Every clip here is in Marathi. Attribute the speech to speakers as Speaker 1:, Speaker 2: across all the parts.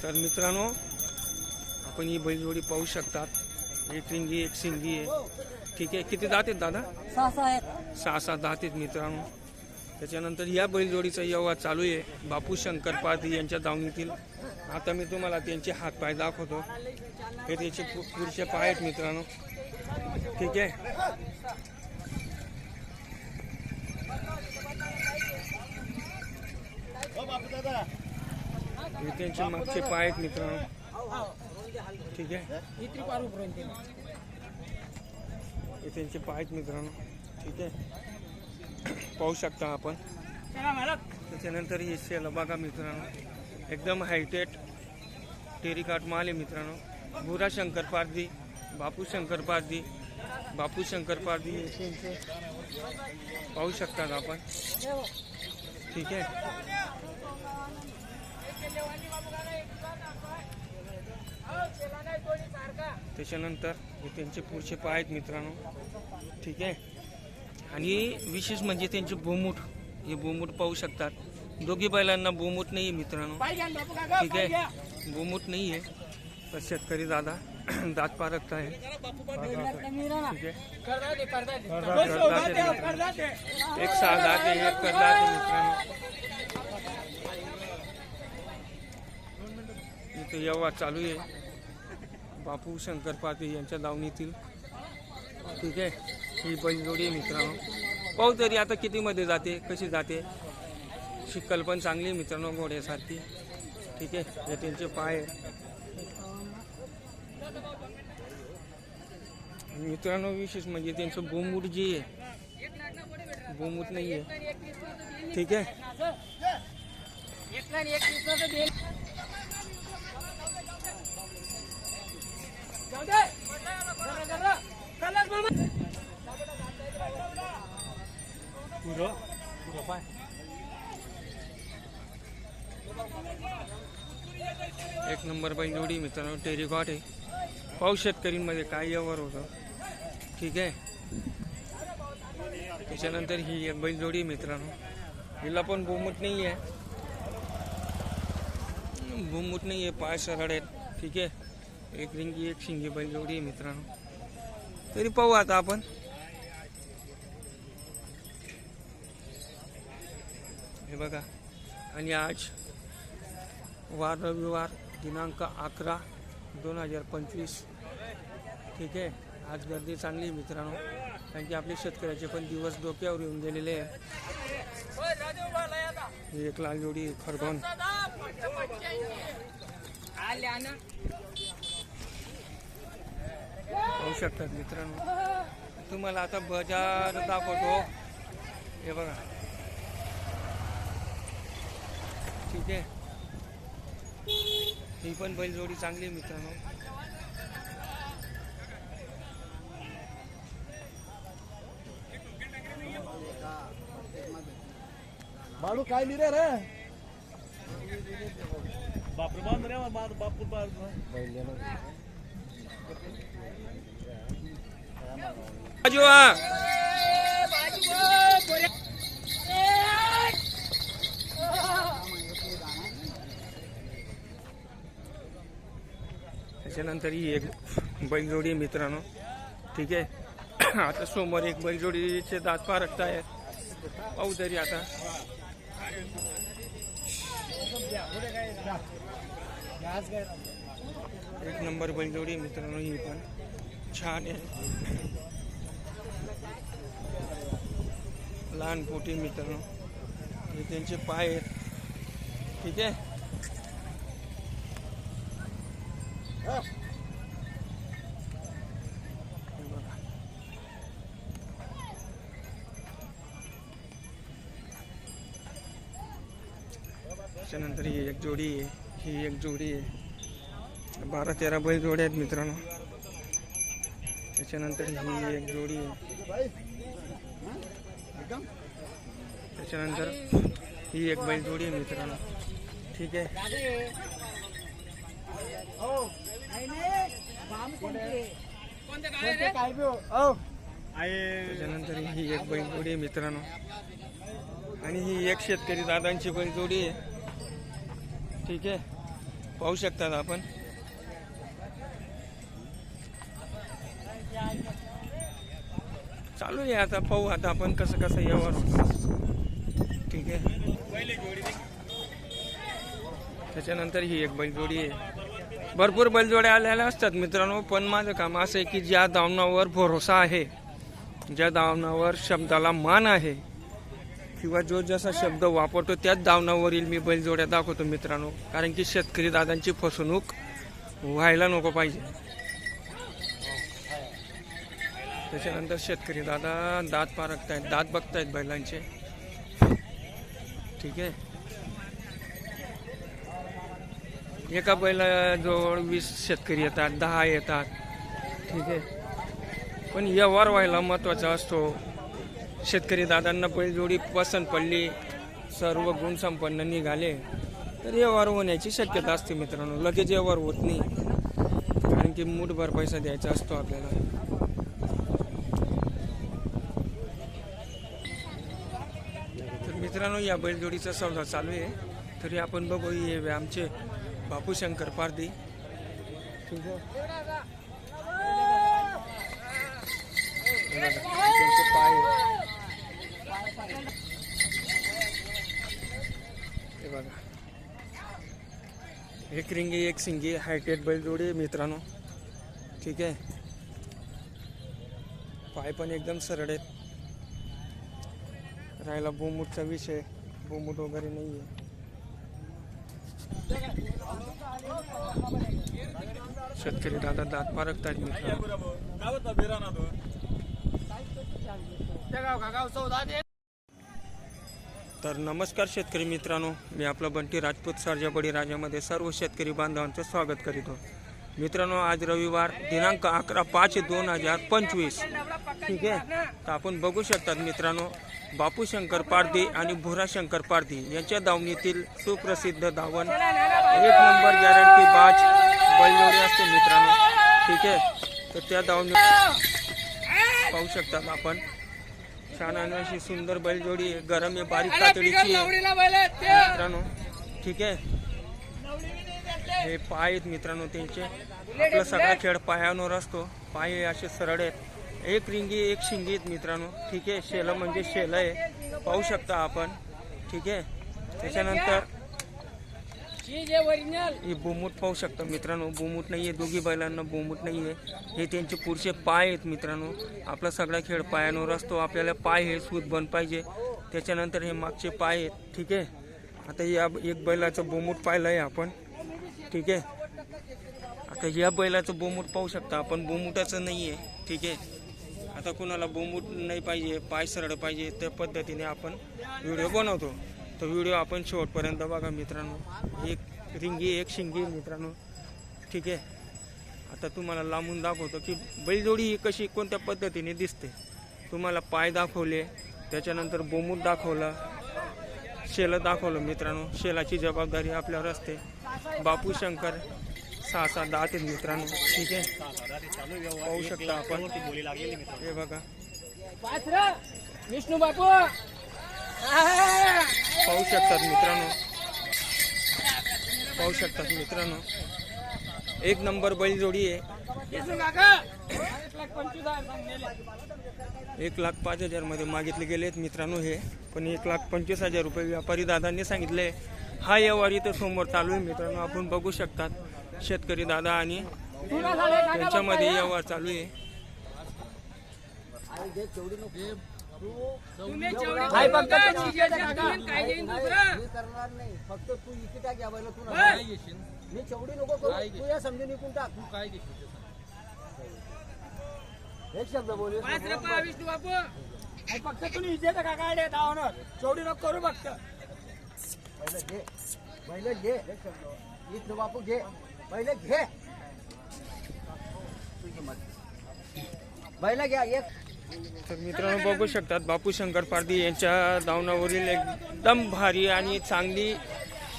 Speaker 1: तर मित्रांनो आपण ही बैलजोडी पाहू शकतात, एक रिंगी एक सिंगी आहे. ठीक आहे, किती दात आहेत दादा?
Speaker 2: 6 आहेत.
Speaker 1: 6 दात आहेत मित्रांनो. त्याच्यानंतर या बैलजोडीचा व्यवहार चालू आहे बापू शंकर पारधी यांच्या दावणीतील. आता मी तुम्हाला त्यांचे हात पाय दाखवतो. हे त्याचे पुढचे पाय आहेत मित्रांनो. ठीक आहे, हे त्यांचे मागचे पाय आहेत मित्रांनो. ठीक आहे, हे त्यांचे पाय आहेत मित्रांनो. ठीक आहे, पाहू शकता आपण. त्याच्यानंतर हे शेला बघा मित्रांनो, एकदम हायटेड टेरिकाट माल आहे मित्रांनो. भुरा शंकर पारधी, बापू शंकर पारधी, बापू शंकर पारधी हे त्यांचे पाहू शकतात आपण. ठीक आहे, त्याच्यानंतर हे त्यांचे पुढचे पाय आहेत मित्रांनो. ठीक आहे, आणि विशेष म्हणजे त्यांचे बोमूट, हे बोमूट पाहू शकतात. दोघी बैलांना बोमूट नाही आहे मित्रांनो. ठीक आहे, बोमूट नाही आहे. तर शेतकरी दादा दात पारखत आहे. ठीक आहे, एक 6 दात आहे, एक करदात आहे मित्रांनो. इथे व्यवहार चालू आहे बापू शंकर पारधी यांच्या दावणीतील. ठीक आहे, ही बैलजोडी आहे मित्रांनो. पाहू तरी आता किती मध्ये जाते, कशी जाते. शिक्कल पण चांगली आहे मित्रांनो, घोड्यासारखी. ठीक आहे, हे त्यांचे पाय आहे मित्रांनो. विशेष म्हणजे त्यांचं बोमूट जे आहे, बोमूट नाही आहे. ठीक आहे, एक नंबर बैलजोडी मित्रांनो, टेरिकॉट आहे. पाहू शेतकरींमध्ये काय व्यवहार होतं. ठीक आहे, त्याच्यानंतर ही एक बैलजोडी मित्रांनो, हिला पण बोमूट नाही आहे, बोमूट नाही आहे, पाय सरळ आहेत. ठीक आहे, एक रिंगी एक शिंगी बैलजोडी आहे मित्रांनो. तरी पाहू आता आपण. हे बघा, आणि आज वार रविवार दिनांक 11/2025. ठीक आहे, आज गर्दी चांगली आहे मित्रांनो, कारण की आपले शेतकऱ्याचे पण दिवस डोक्यावर येऊन गेलेले आहे. ही एक लाल जोडी खरगोन. पाहू शकतात मित्रांनो. तुम्हाला आता बाजार दाखवतो. हे बघा. ठीक आहे, ही पण बैलजोडी चांगली आहे मित्रांनो.
Speaker 3: बाळू काय लिहिरे रे बापरे बांध रे बापू
Speaker 1: त्याच्यानंतर ही एक बैलजोडी आहे मित्रांनो. ठीक आहे, आता समोर एक बैलजोडीचे दात पारखत आहे. पाहू तरी आता. एक नंबर बैलजोडी मित्रांनो, ही पण छान आहे. लहान पोटी मित्रांनो, हे त्यांचे पाय आहेत. ठीक आहे, त्याच्यानंतर ही एक जोडी आहे, ही एक जोडी आहे. 12-13 बैल जोड्या आहेत मित्रांनो. त्याच्यानंतर ही एक जोडी आहे. त्याच्यानंतर ही एक बैल जोडी आहे मित्रांनो. ठीक आहे, त्याच्यानंतर ही एक बैलजोडी आहे मित्रांनो, आणि ही एक शेतकरी दादांची बैलजोडी आहे. ठीक आहे, पाहू शकतात आपण. चालू आहे आता, पाहू आता आपण कसं कसं यावर. ठीक आहे. त्याच्यानंतर ही एक बैलजोडी आहे. भरपूर बैलजोड्या आलेल्या असतात मित्रांनो, पण माझं काम असं आहे की ज्या धावनावर भरोसा आहे, ज्या धावनावर शब्दाला मान आहे, किंवा जो जसा शब्द वापरतो त्याच धावनावरील मी बैलजोड्या दाखवतो मित्रांनो. कारण की शेतकरी दादांची फसवणूक व्हायला नको पाहिजे. त्याच्यानंतर शेतकरी दादा दात पारखतायत, दात बघतायत बैलांचे. ठीक आहे. एका बैलाजवळ 20 शेतकरी येतात, 10 येतात. ठीक आहे. पण व्यवहार व्हायला महत्त्वाचा असतो. शेतकरी दादांना बैलजोडी पसंत पडली, सर्व गुण संपन्न निघाले तर व्यवहार होण्याची शक्यता असते मित्रांनो. लगेच व्यवहार होत नाही, कारण की मूठभर पैसा द्यायचा असतो आपल्याला. तर मित्रांनो या बैलजोडीचा सौदा चालू आहे. तरी आपण बघू हे आमचे बापू शंकर पारधी. ठीक आहे. त्यांचे पाय हे बघा. एक रिंगी एक सिंगी हायटेड बैलजोडी मित्रांनो. ठीक आहे. पाय पण एकदम सरळ आहेत. राहिला बोमुटचा विषय, बोमुट वगैरे नाही आहे. शेतकरी दादा दात पारखतात मित्रांनो. तर नमस्कार शेतकरी मित्रांनो, मी आपला बंटी राजपूत सर्जाबडी राजामध्ये सर्व शेतकरी बांधवांचं स्वागत करीतो. मित्रांनो आज रविवार दिनांक 11/5/2025. ठीक आहे. तर आपण बघू शकतात मित्रांनो बापू शंकर पारधी आणि भुरा शंकर पारधी यांच्या दावणीतील सुप्रसिद्ध धावण 1 नंबर गॅरंटी बाज बैलजोडी असते मित्रांनो. ठीक आहे. तर त्या दावणी पाहू शकतात आपण. छान आणि अशी सुंदर बैलजोडी, गरम आहे, बारीक कातडीची मित्रांनो. ठीक आहे. हे पाय आहेत मित्रांनो त्यांचे. आपला सगळा खेळ पायावर असतो. पाय असे सरळ आहेत. एक रिंगी एक शिंगी आहेत मित्रांनो. ठीक आहे. शेला म्हणजे शेला आहे, पाहू शकता आपण. ठीक आहे. त्याच्यानंतर हे बोमुट पाहू शकता मित्रांनो. बोमुट नाही आहे, दोघी बैलांना बोमुट नाही आहे. हे त्यांचे पुढचे पाय आहेत मित्रांनो. आपला सगळा खेळ पायावर असतो. आपल्याला पाय हे सूत बन पाहिजे. त्याच्यानंतर हे मागचे पाय आहेत. ठीक आहे. आता या एक बैलाचं बोमुट पाहिलं आहे आपण. ठीक आहे. आता या बैलाचं बोमुट पाहू शकता आपण. बोमुटाचं नाही आहे. ठीक आहे. आता कुणाला बोमुट नाही पाहिजे, पाय सरळ पाहिजे, त्या पद्धतीने आपण व्हिडिओ बनवतो. तर व्हिडिओ आपण शेवटपर्यंत बघा मित्रांनो. एक रिंगी एक शिंगी मित्रांनो. ठीक आहे. आता तुम्हाला लांबून दाखवतो की बैलजोडी ही कशी कोणत्या पद्धतीने दिसते. तुम्हाला पाय दाखवले, त्याच्यानंतर बोमुट दाखवला, शेलं दाखवलं मित्रांनो. शेलाची जबाबदारी आपल्यावर असते. बापू शंकर 6-7 दात आहेत मित्रांनो. ठीक आहे. पाहू शकता आपण. हे बघा
Speaker 2: विष्णू बापू
Speaker 1: पाहू शकतात मित्रांनो. पाहू शकतात मित्रांनो. 1 नंबर बैलजोडी आहे. 1,05,000 मध्ये मागितले गेले आहेत मित्रांनो हे. पण 1,25,000 रुपये व्यापारी दादांनी सांगितले. हा व्यवहार इथं समोर चालू आहे मित्रांनो. आपण बघू शकतात शेतकरी दादा आणि त्यांच्यामध्ये व्यवहार चालू आहे.
Speaker 2: फक्त तू इथे टाक या बैल. तू मी चवडी नको करू. तू या समजून इकून टाक. तू काय घेशील एक शब्द बोल. विष्णू बापू फक्त तुम्ही इथे का काय धावणार. चवडी नको करू. फक्त बैल घे. विष्णू बापू घे. बैल घे. बैल घ्या एक.
Speaker 1: तर मित्रांनो बघू शकतात बापू शंकर पारधी यांच्या धावनावरील एकदम भारी आणि चांगली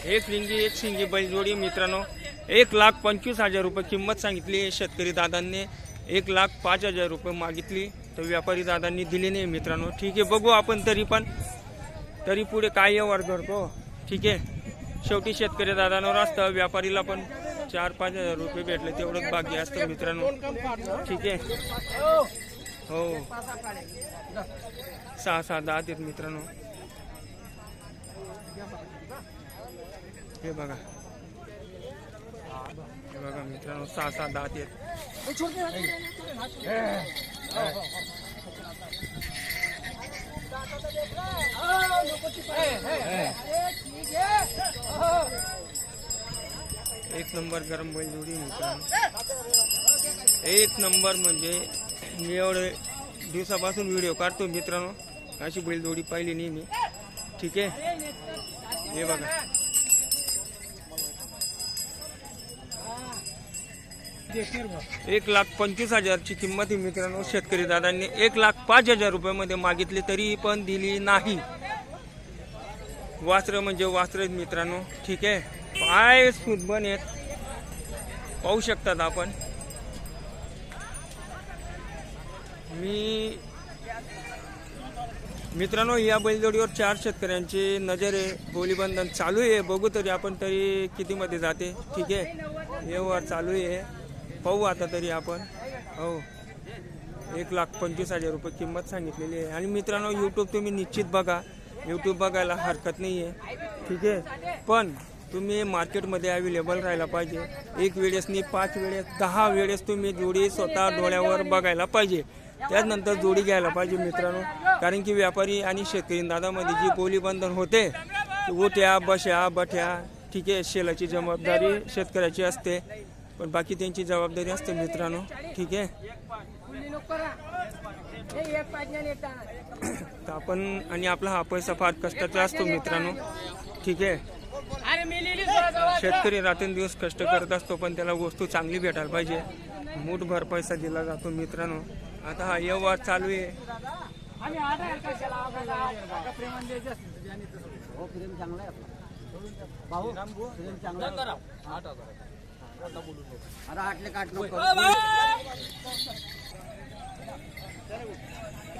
Speaker 1: 1 रिंगी 1 शिंगी बैलजोडी मित्रांनो. 1,25,000 रुपये किंमत सांगितली. शेतकरी दादांनी 1,05,000 रुपये मागितली, तर व्यापारी दादांनी दिली नाही मित्रांनो. ठीक आहे. बघू आपण तरी पुढे काय व्यवहार करतो. ठीक आहे. शेवटी शेतकरी दादांवर असतं, व्यापारीला पण 4-5 हजार रुपये भेटले तेवढंच भाग्य असतं मित्रांनो. ठीक आहे. हो 6-6 दात आहेत मित्रांनो. हे बघा मित्रांनो 6-6 दात आहेत. एक नंबर गरम बैलजोडी मित्रांनो. एक नंबर म्हणजे मी एवढे दिवसापासून व्हिडिओ काढतो मित्रांनो, अशी बैलजोडी पाहिली नाही मी. ठीक आहे. हे बघा 1,25,000ची किंमत आहे मित्रांनो. शेतकरी दादांनी 1,05,000 रुपयामध्ये मागितले तरी पण दिली नाही. वासरं म्हणजे वासरं आहेत मित्रांनो. ठीक आहे. पाय सुदबन आहेत, पाहू शकतात आपण. मी मित्रांनो या बैलजोडीवर 4 शेतकऱ्यांची नजर आहे. बोलीबंधन चालू आहे, बघू तरी आपण तरी कितीमध्ये जाते. ठीक आहे. व्यवहार चालू आहे, पाहू आता तरी आपण. हो 1,25,000 रुपये किंमत सांगितलेली आहे. आणि मित्रांनो यूट्यूब तुम्ही निश्चित बघा, यूट्यूब बघायला हरकत नाही आहे. ठीक आहे. पण तुम्ही मार्केटमध्ये अवेलेबल राहायला पाहिजे. एक वेळेस नाही 5 वेळेस 10 वेळेस तुम्ही जोडी स्वतः डोळ्यावर बघायला पाहिजे, त्यानंतर जोडी घ्यायला पाहिजे मित्रांनो. कारण की व्यापारी आणि शेतकरी दादामध्ये जी बोलीबंधन होते, ओट्या बश्या बठ्या, ठीक आहे, शेलाची जबाबदारी शेतकऱ्याची असते, पण बाकी त्यांची जबाबदारी असते मित्रांनो. ठीक आहे. तर आपण आणि आपला हा पैसा फार कष्टाचा असतो मित्रांनो. ठीक आहे. शेतकरी रात्रंदिवस कष्ट करत असतो, पण त्याला वस्तू चांगली भेटायला पाहिजे. मूठभर पैसा दिला जातो मित्रांनो. आता हा व्यवहार चालू आहे.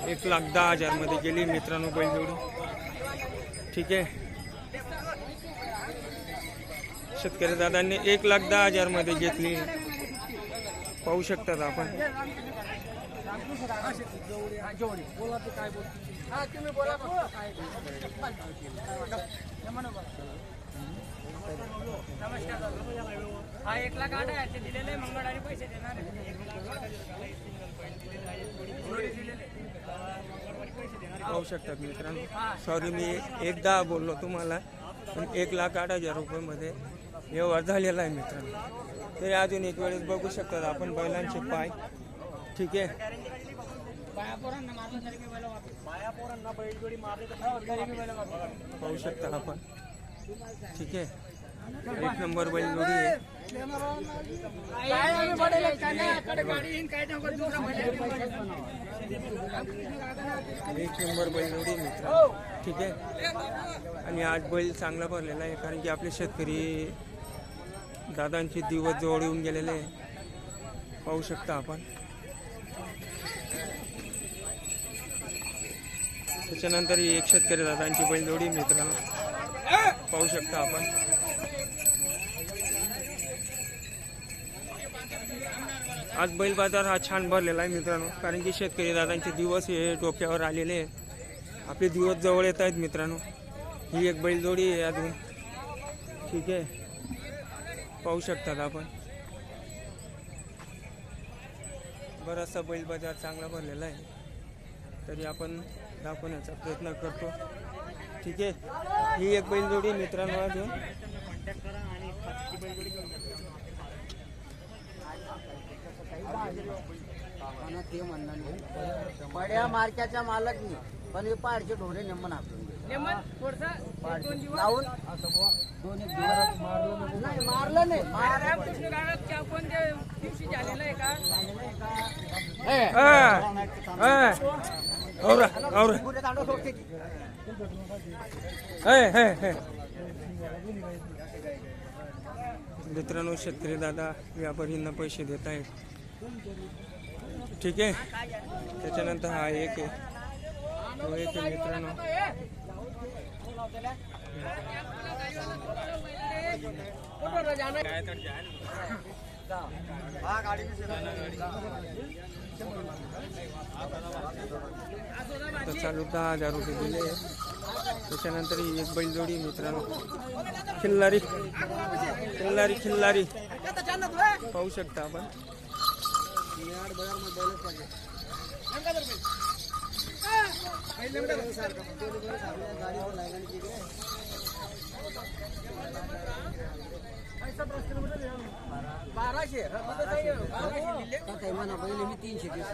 Speaker 1: एक 1,10,000 मध्ये गेली मित्रांनो बैलजोडी. ठीक आहे. शेतकरी दादांनी 1,10,000 मध्ये घेतली, पाहू शकतात आपण.
Speaker 2: हा 1,08,000 आहे, दिलेले मंगळवारी पैसे देणार.
Speaker 1: पाहू शकतात मित्रांनो. सॉरी मी एकदा बोललो तुम्हाला, पण 1,08,000 रुपयामध्ये व्यवहार झालेला आहे मित्रांनो. तरी अजून एक वेळेस बघू शकतात आपण बैलांचे पाय. ठीक आहे. पाहू शकता आपण. ठीक आहे. एक नंबर बैलजोडी आहे. एक नंबर बैलजोडी मित्र. ठीक आहे. आणि आज बैल चांगला भरलेला आहे, कारण की आपले शेतकरी दादांचे दिवस जवळ येऊन गेलेले आहे, पाहू शकता आपण. त्याच्यानंतर ही एक शेतकरी दादांची बैलजोडी मित्रांनो, पाहू शकता आपण. आज बैल बाजार हा छान भरलेला आहे मित्रांनो, कारण की शेतकरी दादांचे दिवस हे डोक्यावर आलेले आहेत. आपले दिवस जवळ येत आहेत मित्रांनो. ही एक बैलजोडी आहे अजून. ठीक आहे. पाहू शकतात आपण. बराचसा बैल बाजार चांगला भरलेला आहे, तरी आपण दाखवण्याचा प्रयत्न करतो. ठीक आहे. ही एक बैलजोडी मित्रांनो अजून.
Speaker 4: ते म्हणणं नाही बड्या मार्क्याच्या मालक नाही, पण हे पाडचे ढोरे नेमन आपण लावून 2-1 दिवस नाही मारलं नाही.
Speaker 1: मित्रांनो शेतकरी दादा व्यापारींना पैसे देत आहेत. ठीक आहे. त्याच्यानंतर हा एक आहे, तो एक आहे मित्रांनो. आता चालू 10,000 रुपये दिले. त्याच्यानंतर ही एक बैलजोडी मित्रांनो, खिल्लारी खिल्लारी खिल्लारी पाहू शकता आपण.
Speaker 4: म्हणा पहिले मी 300 दिवस